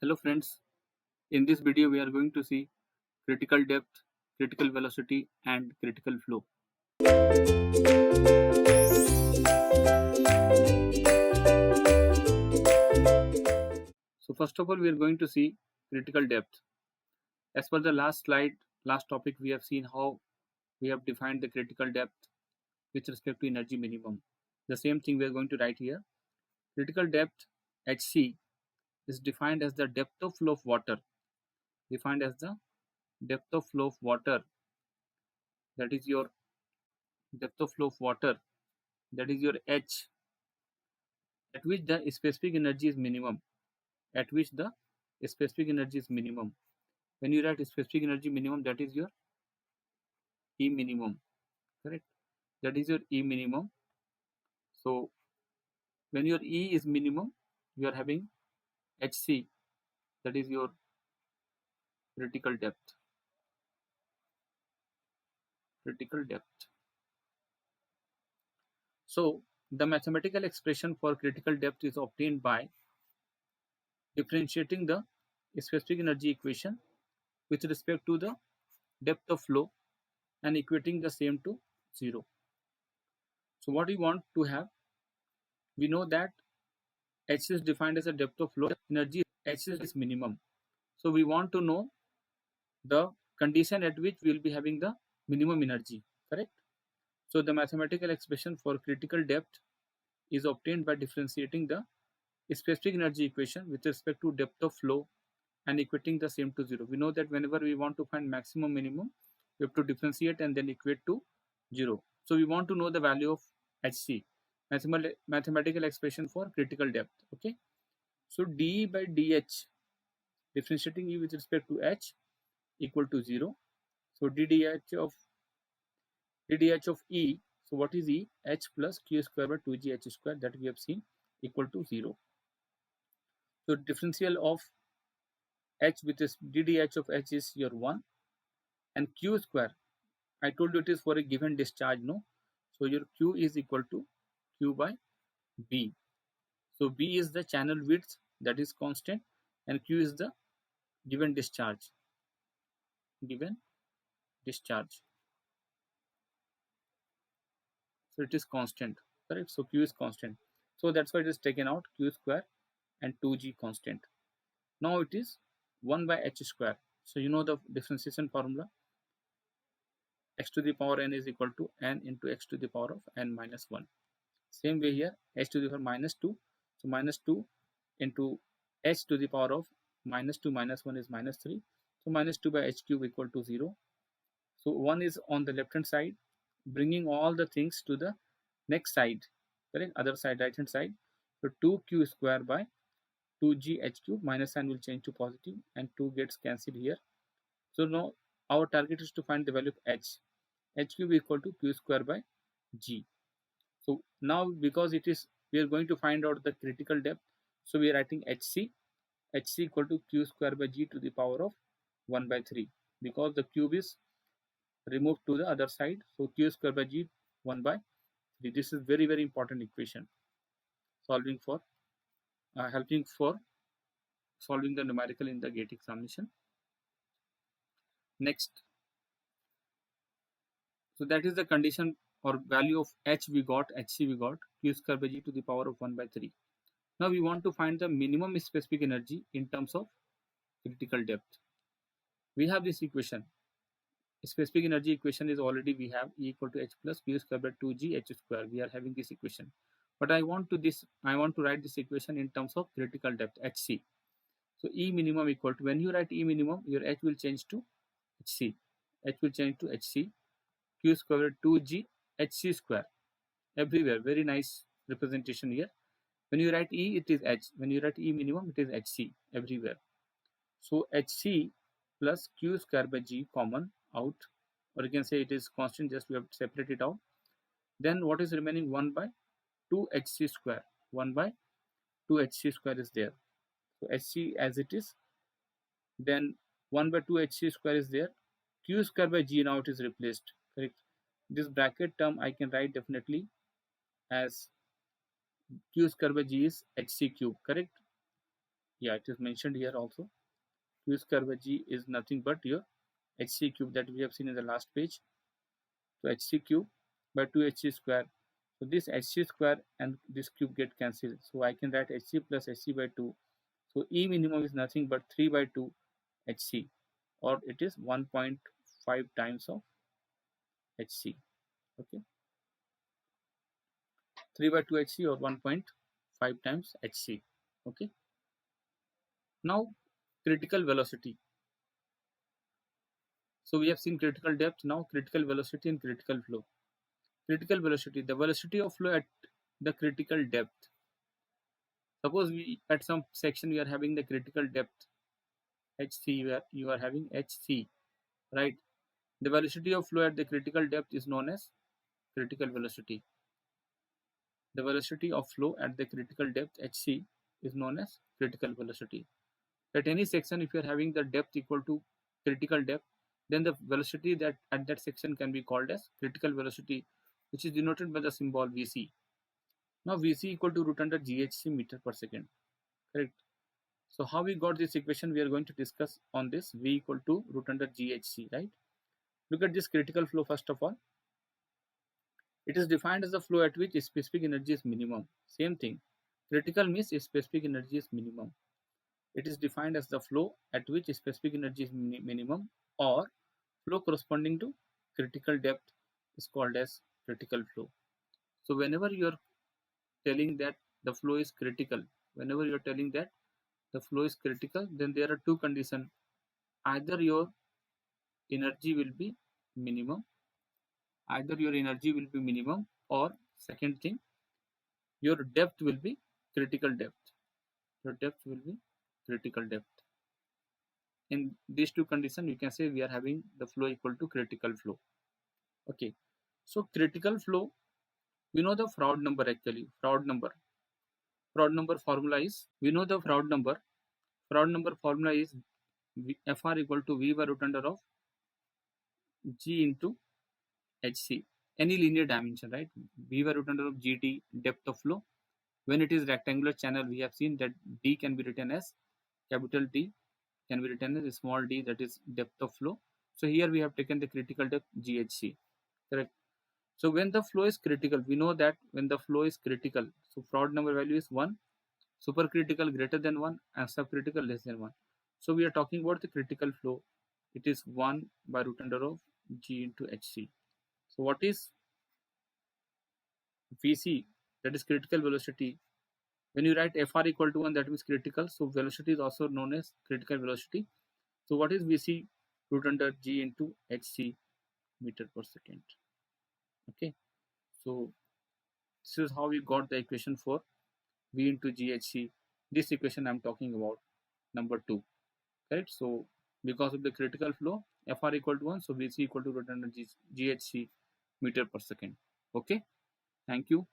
Hello friends, in this video we are going to see critical depth, critical velocity and critical flow. So first of all we are going to see critical depth. As per the last slide, last topic we have seen how we have defined the critical depth with respect to energy minimum. The same thing we are going to write here. Critical depth HC is defined as the depth of flow of water. Defined as the depth of flow of water, that is your depth of flow of water, that is your H, at which the specific energy is minimum. At which the specific energy is minimum. When you write specific energy minimum, that is your E minimum, correct? That is your E minimum. So when your E is minimum, you are having HC, that is your critical depth. Critical depth. So the mathematical expression for critical depth is obtained by differentiating the specific energy equation with respect to the depth of flow and equating the same to 0. So what we want to have, we know that H is defined as a depth of flow, energy H is minimum. So we want to know the condition at which we will be having the minimum energy, correct? So the mathematical expression for critical depth is obtained by differentiating the specific energy equation with respect to depth of flow and equating the same to 0. We know that whenever we want to find maximum minimum, we have to differentiate and then equate to 0. So we want to know the value of HC, mathematical expression for critical depth. Okay. So dE by dH, differentiating E with respect to H, equal to 0. So ddh of E, so what is E? H plus Q square by 2gh square, that we have seen, equal to 0. So differential of H with this ddh of H is your 1, and Q square, I told you it is for a given discharge, no? So your Q is equal to Q by B. So B is the channel width, that is constant, and Q is the given discharge. Given discharge. So it is constant, correct? So Q is constant. So that's why it is taken out, Q square and 2G constant. Now it is 1 by H square. So you know the differentiation formula. X to the power n is equal to n into x to the power of n minus 1. Same way here, h to the power minus 2. So minus 2 into h to the power of minus 2 minus 1 is minus 3. So minus 2 by h cube equal to 0. So 1 is on the left hand side, bringing all the things to the next side, correct? Other side, right hand side. So 2q square by 2g h cube, minus sign will change to positive and 2 gets cancelled here. So now our target is to find the value of h. H cube equal to q square by g. So now because it is, we are going to find out the critical depth. So we are writing hc equal to q square by g to the power of 1 by 3, because the cube is removed to the other side. So q square by g 1 by 3. This is very important equation, solving for helping for solving the numerical in the GATE examination. Next, so that is the condition or value of h we got, hc we got, q square by g to the power of 1 by 3. Now we want to find the minimum specific energy in terms of critical depth. We have this equation. Specific energy equation is already, we have E equal to h plus q square by 2g h square. We are having this equation, but I want to write this equation in terms of critical depth, hc. So E minimum equal to, when you write E minimum, your h will change to hc. H will change to hc. Q square by 2g hc square. Everywhere, very nice representation here. When you write E, it is h. When you write E minimum, it is hc everywhere. So hc plus q square by g common out, or you can say it is constant, just we have to separate it out. Then what is remaining? 1 by 2 hc square. 1 by 2 hc square is there. So hc as it is. Then 1 by 2 hc square is there. Q square by g, now it is replaced, correct? This bracket term I can write definitely as q square by g is hc cube, correct? Yeah, it is mentioned here also. Q square by G is nothing but your Hc cube that we have seen in the last page. So Hc cube by 2Hc square. So this Hc square and this cube get cancelled. So I can write Hc plus Hc by 2. So E minimum is nothing but 3 by 2 Hc, or it is 1.5 times of Hc. Okay, 3 by 2 Hc or 1.5 times Hc. Okay, now critical velocity. So we have seen critical depth, now critical velocity and critical flow. Critical velocity, the velocity of flow at the critical depth. Suppose we at some section we are having the critical depth Hc, where you are having Hc, right? The velocity of flow at the critical depth is known as critical velocity. The velocity of flow at the critical depth Hc is known as critical velocity. At any section, if you are having the depth equal to critical depth, then the velocity that at that section can be called as critical velocity, which is denoted by the symbol Vc. Now Vc equal to root under GHc meter per second, correct? So how we got this equation, we are going to discuss on this. V equal to root under GHc, right? Look at this critical flow first of all. It is defined as the flow at which specific energy is minimum. Same thing. Critical means specific energy is minimum. It is defined as the flow at which specific energy is minimum, or flow corresponding to critical depth is called as critical flow. So whenever you are telling that the flow is critical, whenever you are telling that the flow is critical, then there are two conditions. Either your energy will be minimum, or second thing, your depth will be critical depth. Your depth will be critical depth. In these two conditions, you can say we are having the flow equal to critical flow. Okay, so critical flow, we know the Froude number actually. Froude number formula is, we know the Froude number formula is Fr equal to V by root under of G into Hc, any linear dimension, right? V by root under of Gt, depth of flow. When it is rectangular channel, we have seen that D can be written as capital D, can be written as small d, that is depth of flow. So here we have taken the critical depth GHc, correct? So when the flow is critical, we know that when the flow is critical, so Froude number value is 1, supercritical greater than 1, and subcritical less than 1. So we are talking about the critical flow. It is 1 by root under of G into Hc. So what is Vc? That is critical velocity. When you write Fr equal to 1, that means critical. So velocity is also known as critical velocity. So what is Vc? Root under G into Hc meter per second. Okay. So this is how we got the equation for V into GHc. This equation I'm talking about, number 2. Correct. So because of the critical flow, Fr equal to 1, so Vc equal to root under GHc meter per second. Okay. Thank you.